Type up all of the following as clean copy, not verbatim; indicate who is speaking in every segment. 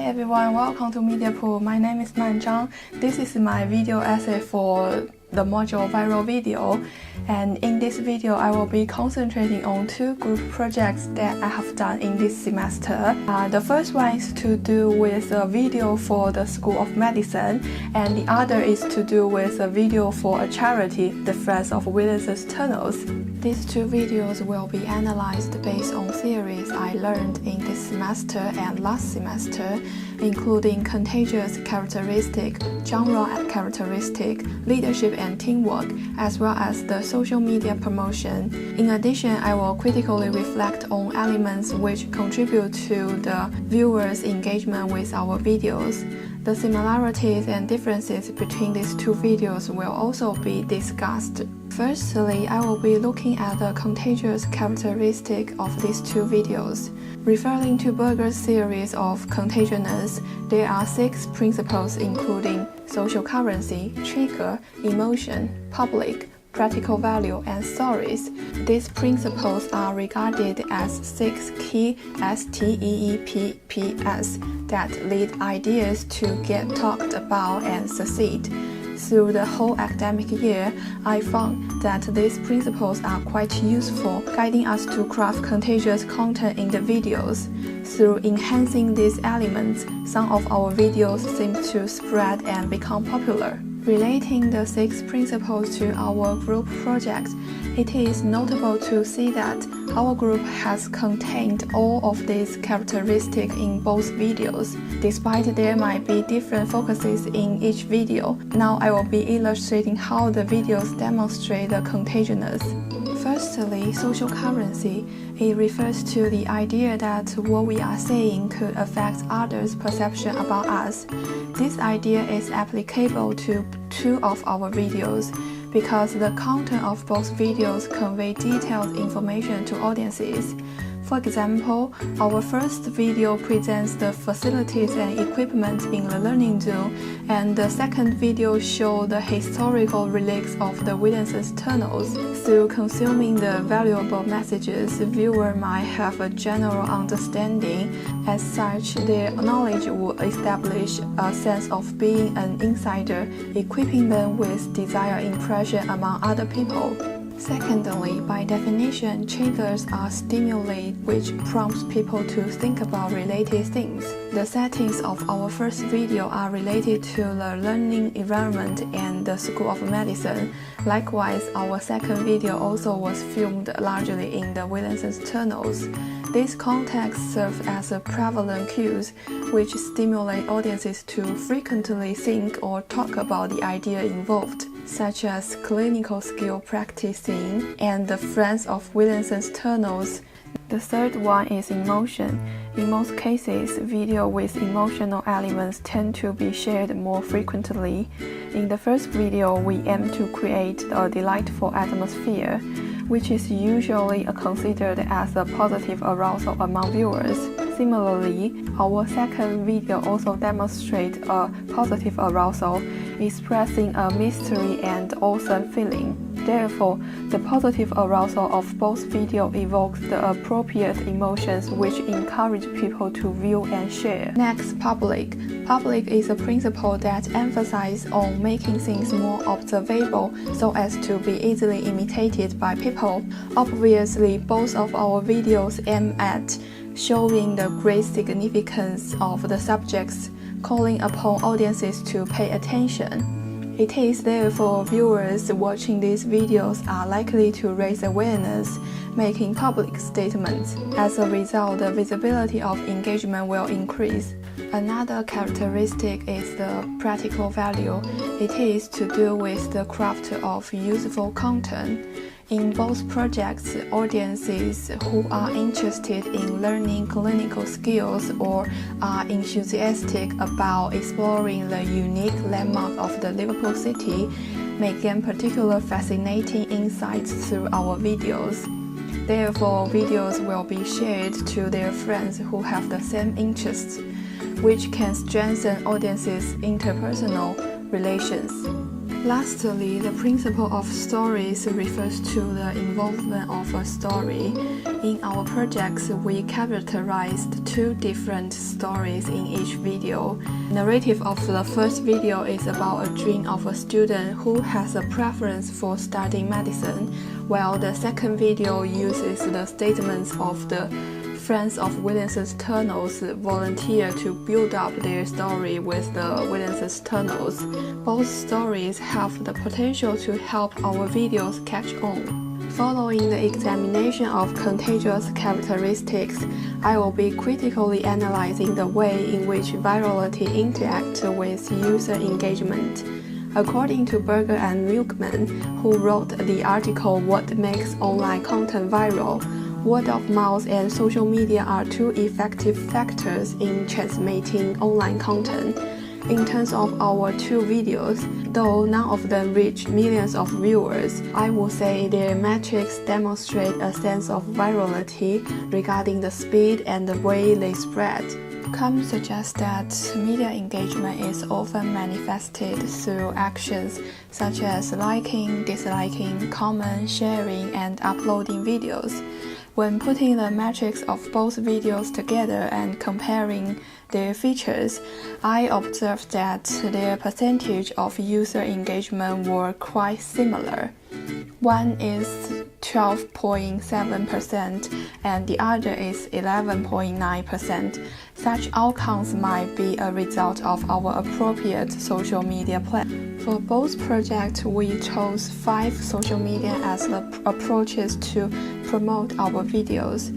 Speaker 1: everyone, welcome to Media Pool. My name is Man Zhang. This is my video essay for the module Viral Video, and in this video I will be concentrating on two group projects that I have done in this semester. The first one is to do with a video for the School of Medicine, and the other is to do with a video for a charity, the Friends of Williamson's Tunnels. These two videos will be analyzed based on theories I learned in this semester and last semester, including contagious characteristic, genre characteristic, leadership and teamwork, as well as the social media promotion. In addition, I will critically reflect on elements which contribute to the viewers' engagement with our videos. The similarities and differences between these two videos will also be discussed. Firstly, I will be looking at the contagious characteristic of these two videos. Referring to Berger's theories of contagiousness, there are 6 principles including social currency, trigger, emotion, public, practical value, and stories. These principles are regarded as 6 key STEEPPs that lead ideas to get talked about and succeed. Through the whole academic year, I found that these principles are quite useful, guiding us to craft contagious content in the videos. Through enhancing these elements, some of our videos seem to spread and become popular. Relating the 6 principles to our group project, it is notable to see that our group has contained all of these characteristics in both videos, despite there might be different focuses in each video. Now I will be illustrating how the videos demonstrate the contagiousness. Firstly, social currency. It refers to the idea that what we are saying could affect others' perception about us. This idea is applicable to 2 of our videos because the content of both videos convey detailed information to audiences. For example, our first video presents the facilities and equipment in the learning zone, and the second video shows the historical relics of the Williamson's tunnels. Through consuming the valuable messages, the viewer might have a general understanding. As such, their knowledge will establish a sense of being an insider, equipping them with desired impression among other people. Secondly, by definition, triggers are stimuli which prompts people to think about related things. The settings of our first video are related to the learning environment and the School of Medicine. Likewise, our second video also was filmed largely in the Williamson's tunnels. These contexts serve as prevalent cues which stimulate audiences to frequently think or talk about the idea involved, such as clinical skill practicing and the Friends of Williamson's tunnels. The third one is emotion. In most cases, video with emotional elements tend to be shared more frequently. In the first video, we aim to create a delightful atmosphere, which is usually considered as a positive arousal among viewers. Similarly, our second video also demonstrates a positive arousal, expressing a mystery and awesome feeling. Therefore, the positive arousal of both videos evokes the appropriate emotions which encourage people to view and share. Next, public. Public is a principle that emphasizes on making things more observable so as to be easily imitated by people. Obviously, both of our videos aim at showing the great significance of the subjects, calling upon audiences to pay attention. It is therefore viewers watching these videos are likely to raise awareness, making public statements. As a result, the visibility of engagement will increase. Another characteristic is the practical value. It is to do with the craft of useful content. In both projects, audiences who are interested in learning clinical skills or are enthusiastic about exploring the unique landmark of the Liverpool city may gain particular fascinating insights through our videos. Therefore, videos will be shared to their friends who have the same interests, which can strengthen audiences' interpersonal relations. Lastly, the principle of stories refers to the involvement of a story. In our projects, we characterized 2 different stories in each video. Narrative of the first video is about a dream of a student who has a preference for studying medicine, while the second video uses the statements of the Friends of Williamson's Tunnels volunteer to build up their story with the Williamson's Tunnels. Both stories have the potential to help our videos catch on. Following the examination of contagious characteristics, I will be critically analyzing the way in which virality interacts with user engagement. According to Berger and Milkman, who wrote the article What Makes Online Content Viral, word of mouth and social media are 2 effective factors in transmitting online content. In terms of our 2 videos, though none of them reach millions of viewers, I would say their metrics demonstrate a sense of virality regarding the speed and the way they spread. Some suggest that media engagement is often manifested through actions such as liking, disliking, comment, sharing, and uploading videos. When putting the metrics of both videos together and comparing their features, I observed that their percentage of user engagement were quite similar. One is 12.7% and the other is 11.9%. Such outcomes might be a result of our appropriate social media plan. For both projects, we chose 5 social media as the approaches to promote our videos.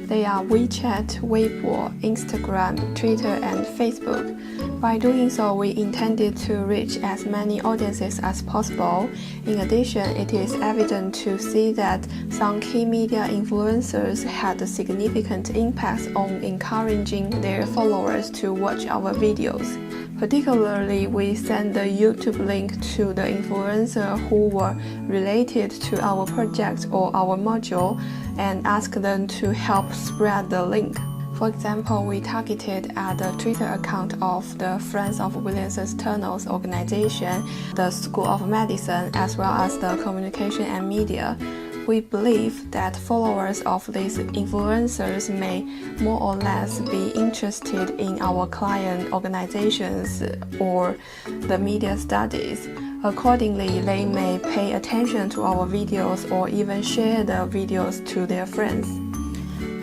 Speaker 1: They are WeChat, Weibo, Instagram, Twitter, and Facebook. By doing so, we intended to reach as many audiences as possible. In addition, it is evident to see that some key media influencers had a significant impact on encouraging their followers to watch our videos. Particularly, we sent the YouTube link to the influencer who were related to our project or our module and asked them to help spread the link. For example, we targeted at the Twitter account of the Friends of Williamson's Tunnels organization, the School of Medicine, as well as the Communication and Media. We believe that followers of these influencers may more or less be interested in our client organizations or the media studies. Accordingly, they may pay attention to our videos or even share the videos to their friends.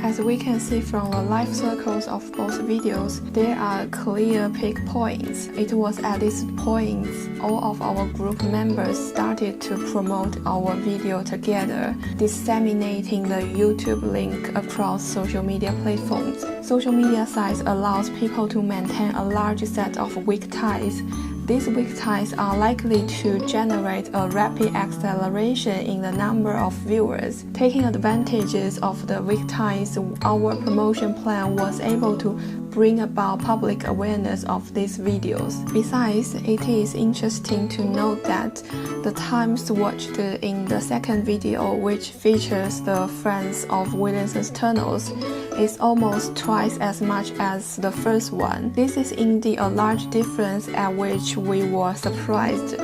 Speaker 1: As we can see from the life circles of both videos, there are clear peak points. It was at these points all of our group members started to promote our video together, disseminating the YouTube link across social media platforms. Social media sites allows people to maintain a large set of weak ties. These weak ties are likely to generate a rapid acceleration in the number of viewers. Taking advantages of the weak ties, our promotion plan was able to bring about public awareness of these videos. Besides, it is interesting to note that the times watched in the second video, which features the Friends of Williamson's Tunnels, is almost twice as much as the first one. This is indeed a large difference at which we were surprised.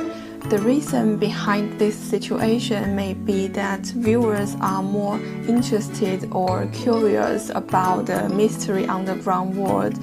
Speaker 1: The reason behind this situation may be that viewers are more interested or curious about the mystery underground world.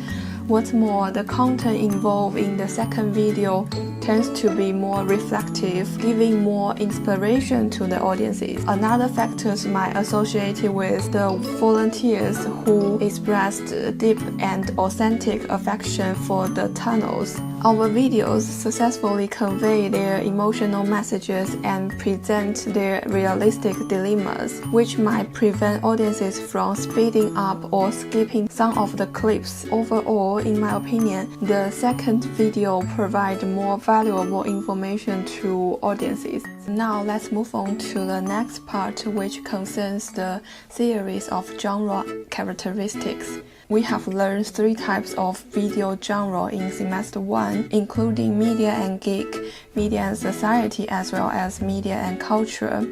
Speaker 1: What's more, the content involved in the second video tends to be more reflective, giving more inspiration to the audiences. Another factor might associate with the volunteers who expressed deep and authentic affection for the tunnels. Our videos successfully convey their emotional messages and present their realistic dilemmas, which might prevent audiences from speeding up or skipping some of the clips. Overall, in my opinion, the second video provides more valuable information to audiences. Now let's move on to the next part, which concerns the series of genre characteristics. We have learned 3 types of video genre in semester 1, including media and geek, media and society, as well as media and culture.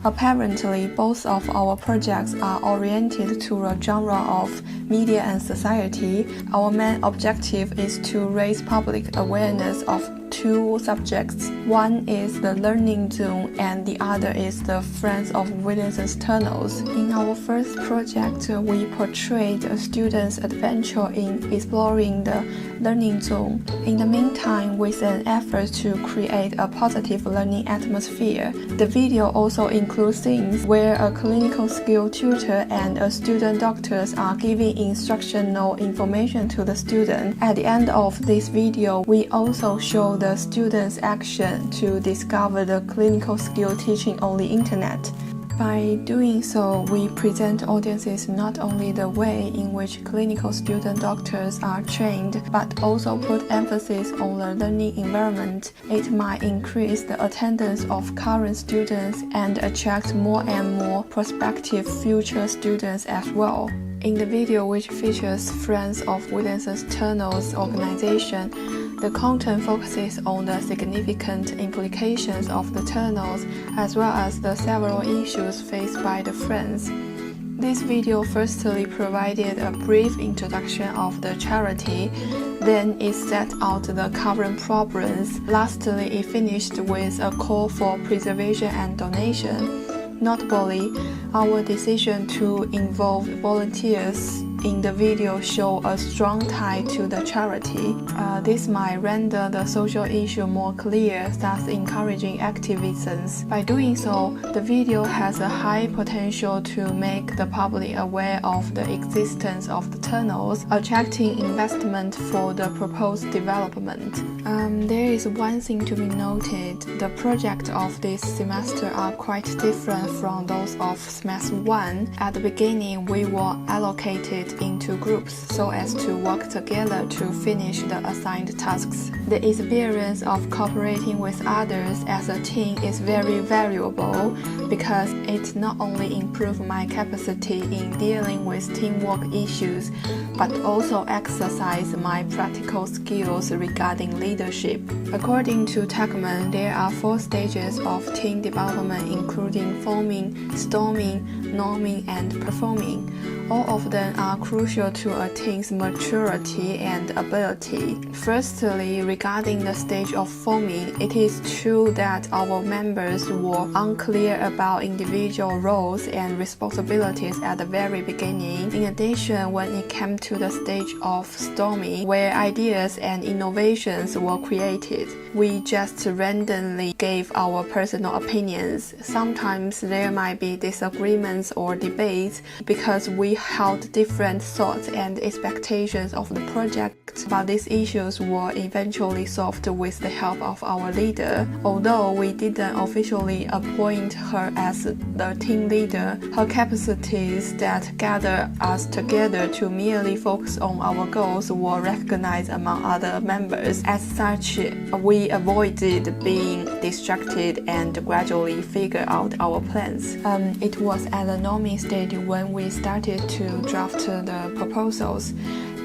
Speaker 1: Apparently, both of our projects are oriented to a genre of media and society. Our main objective is to raise public awareness of two subjects. One is the learning zone and the other is the Friends of Williamson's Tunnels. In our first project, we portrayed a student's adventure in exploring the learning zone. In the meantime, with an effort to create a positive learning atmosphere, the video also includes scenes where a clinical skill tutor and a student doctor are giving instructional information to the student. At the end of this video, we also show the students' action to discover the clinical skill teaching on the internet. By doing so, we present audiences not only the way in which clinical student doctors are trained, but also put emphasis on the learning environment. It might increase the attendance of current students and attract more and more prospective future students as well. In the video, which features Friends of Williamson's Tunnels organization, the content focuses on the significant implications of the tunnels as well as the several issues faced by the Friends. This video firstly provided a brief introduction of the charity, then it set out the current problems. Lastly, it finished with a call for preservation and donation. Notably, our decision to involve volunteers in the video show a strong tie to the charity. This might render the social issue more clear, thus encouraging activism. By doing so, the video has a high potential to make the public aware of the existence of the tunnels, attracting investment for the proposed development. There is one thing to be noted. The projects of this semester are quite different from those of semester 1. At the beginning, we were allocated into groups so as to work together to finish the assigned tasks. The experience of cooperating with others as a team is very valuable because it not only improves my capacity in dealing with teamwork issues, but also exercise my practical skills regarding leadership. According to Tuckman, there are 4 stages of team development, including forming, storming, norming, and performing. All of them are crucial to a team's maturity and ability. Firstly, regarding the stage of forming, it is true that our members were unclear about individual roles and responsibilities at the very beginning. In addition, when it came to the stage of storming, where ideas and innovations were created, we just randomly gave our personal opinions. Sometimes there might be disagreements or debates because we held different thoughts and expectations of the project, but these issues were eventually solved with the help of our leader. Although we didn't officially appoint her as the team leader, her capacities that gathered us together to merely focus on our goals were recognized among other members. As such, we avoided being distracted and gradually figured out our plans. It was at the norming stage when we started to draft the proposals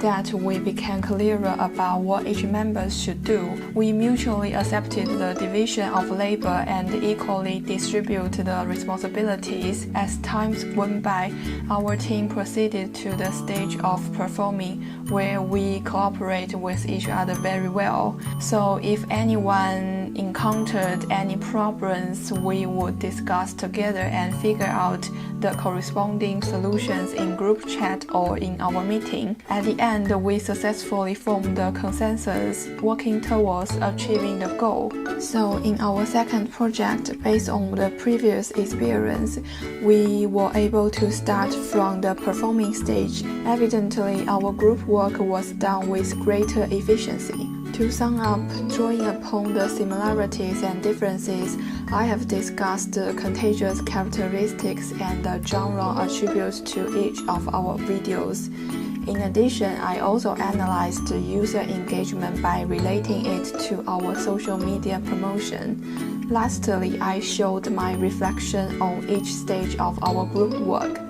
Speaker 1: that we became clearer about what each member should do. We mutually accepted the division of labor and equally distribute the responsibilities. As time went by, our team proceeded to the stage of performing, where we cooperate with each other very well. So if anyone encountered any problems, we would discuss together and figure out the corresponding solutions in group chat or in our meeting. At the end, we successfully formed the consensus, working towards achieving the goal. So in our second project, based on the previous experience, we were able to start from the performing stage. Evidently, our group work was done with greater efficiency. To sum up, drawing upon the similarities and differences, I have discussed the contagious characteristics and the genre attributes to each of our videos. In addition, I also analyzed the user engagement by relating it to our social media promotion. Lastly, I showed my reflection on each stage of our group work.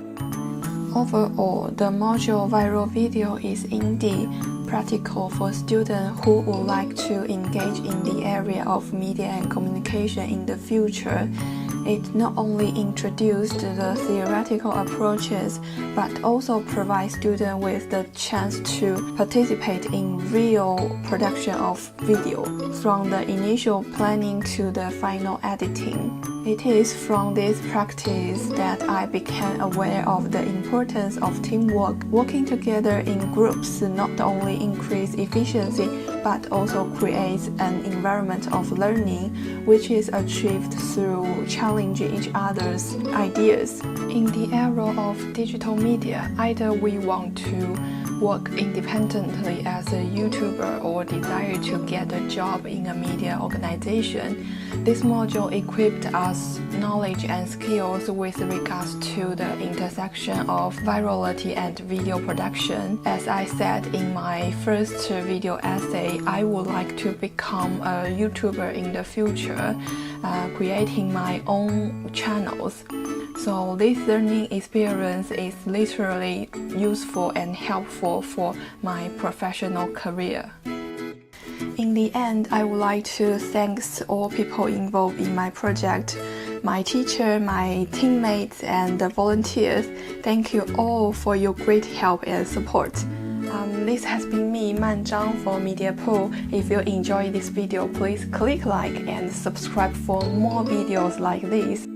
Speaker 1: Overall, the module viral video is indeed practical for students who would like to engage in the area of media and communication in the future. It not only introduced the theoretical approaches, but also provides students with the chance to participate in real production of video, from the initial planning to the final editing. It is from this practice that I became aware of the importance of teamwork. Working together in groups not only increase efficiency, but also creates an environment of learning, which is achieved through challenging each other's ideas. In the era of digital media, either we want to work independently as a YouTuber or desire to get a job in a media organization, this module equipped us knowledge and skills with regards to the intersection of virality and video production. As I said in my first video essay, I would like to become a YouTuber in the future, creating my own channels. So this learning experience is literally useful and helpful for my professional career. In the end, I would like to thank all people involved in my project, my teacher, my teammates, and the volunteers. Thank you all for your great help and support. This has been me, Man Zhang, for Media Pool. If you enjoyed this video, please click like and subscribe for more videos like this.